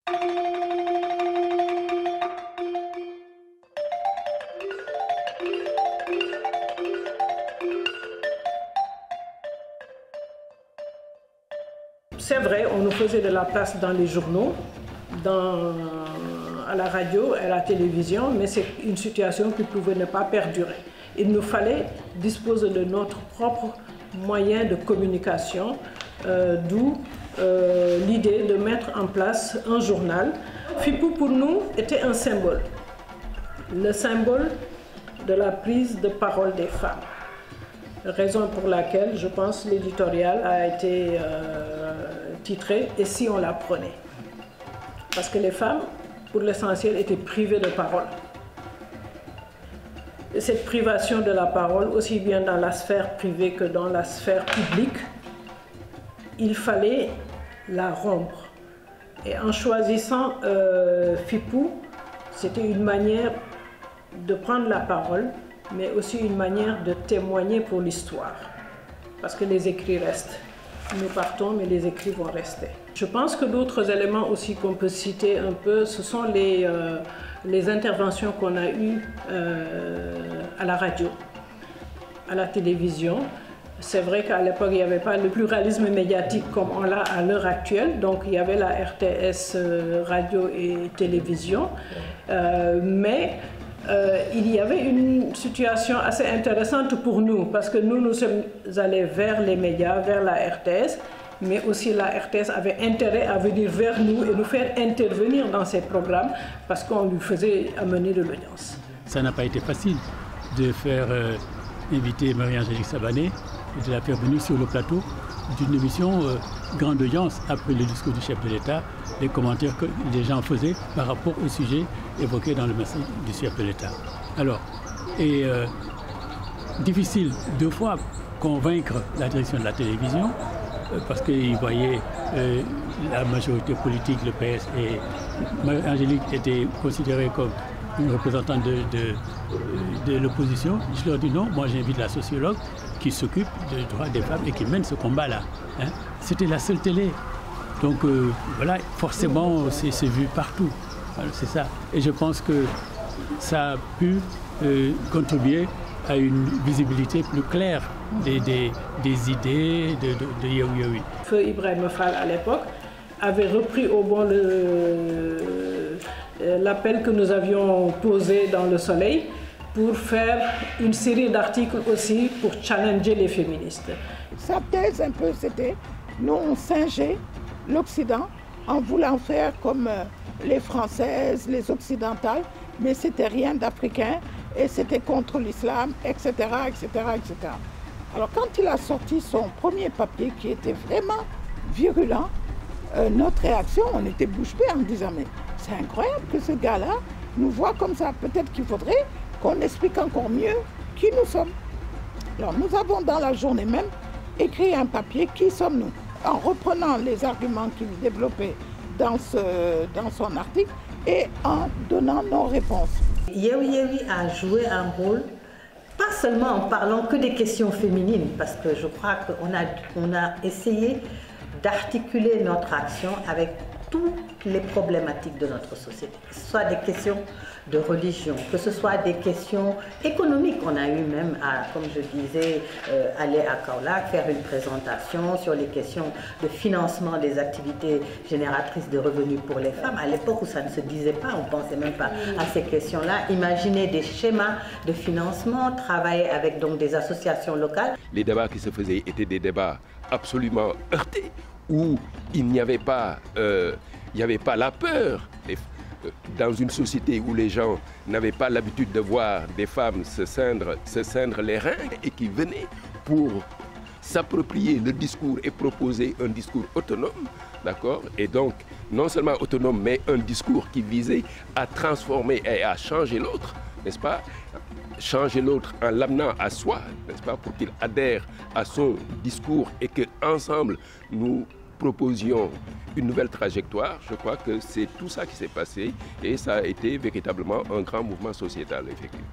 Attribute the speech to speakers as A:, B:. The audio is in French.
A: C'est vrai, on nous faisait de la place dans les journaux, à la radio, à la télévision, mais c'est une situation qui pouvait ne pas perdurer. Il nous fallait disposer de notre propre moyen de communication, d'où l'idée de mettre en place un journal. FIPU pour nous était un symbole, le symbole de la prise de parole des femmes. Raison pour laquelle, je pense, l'éditorial a été titré « Et si on la prenait ?» Parce que les femmes, pour l'essentiel, étaient privées de parole. Et cette privation de la parole, aussi bien dans la sphère privée que dans la sphère publique, il fallait la rompre. Et en choisissant FIPU, c'était une manière de prendre la parole, mais aussi une manière de témoigner pour l'histoire. Parce que les écrits restent. Nous partons, mais les écrits vont rester. Je pense que d'autres éléments aussi qu'on peut citer un peu, ce sont les interventions qu'on a eues à la radio, à la télévision. C'est vrai qu'à l'époque, il n'y avait pas le pluralisme médiatique comme on l'a à l'heure actuelle. Donc, il y avait la RTS radio et télévision. Mais il y avait une situation assez intéressante pour nous, parce que nous sommes allés vers les médias, vers la RTS, mais aussi la RTS avait intérêt à venir vers nous et nous faire intervenir dans ces programmes, parce qu'on lui faisait amener de l'audience.
B: Ça n'a pas été facile de faire inviter Marie-Angélique Savané et de la faire venir sur le plateau d'une émission grande audience après le discours du chef de l'État, les commentaires que les gens faisaient par rapport au sujet évoqué dans le message du chef de l'État. Alors, difficile deux fois convaincre la direction de la télévision parce qu'ils voyaient la majorité politique, le PS, et Marie-Angélique était considérée comme une représentante de l'opposition. Je leur dis non, moi j'invite la sociologue qui s'occupe des droits des femmes et qui mène ce combat-là. Hein. C'était la seule télé. Donc voilà, forcément c'est vu partout. C'est ça. Et je pense que ça a pu contribuer à une visibilité plus claire des idées de Yewwi.
A: Feu Ibrahima Fall à l'époque avait repris au bon l'appel que nous avions posé dans Le Soleil pour faire une série d'articles aussi pour challenger les féministes.
C: Sa thèse un peu c'était, nous on singeait l'Occident en voulant faire comme les Françaises, les Occidentales, mais c'était rien d'africain et c'était contre l'islam, etc., etc., etc. Alors quand il a sorti son premier papier qui était vraiment virulent, notre réaction, on était bouche bée en disant mais c'est incroyable que ce gars-là nous voit comme ça. Peut-être qu'il faudrait qu'on explique encore mieux qui nous sommes. Alors nous avons dans la journée même écrit un papier, qui sommes-nous, en reprenant les arguments qu'il développait dans son article et en donnant nos réponses.
D: Yewwi a joué un rôle, pas seulement en parlant que des questions féminines, parce que je crois qu'on a essayé d'articuler notre action avec toutes les problématiques de notre société, que ce soit des questions de religion, que ce soit des questions économiques. On a eu même à, comme je disais, aller à Kaolack, faire une présentation sur les questions de financement des activités génératrices de revenus pour les femmes. À l'époque où ça ne se disait pas, on ne pensait même pas à ces questions-là. Imaginer des schémas de financement, travailler avec donc des associations locales.
E: Les débats qui se faisaient étaient des débats absolument heurtés, où il n'y avait pas la peur. Dans une société où les gens n'avaient pas l'habitude de voir des femmes se ceindre les reins et qui venaient pour s'approprier le discours et proposer un discours autonome, d'accord? Et donc, non seulement autonome, mais un discours qui visait à transformer et à changer l'autre, n'est-ce pas? Changer l'autre en l'amenant à soi, n'est-ce pas? Pour qu'il adhère à son discours et qu'ensemble, nous proposions une nouvelle trajectoire. Je crois que c'est tout ça qui s'est passé et ça a été véritablement un grand mouvement sociétal, effectivement.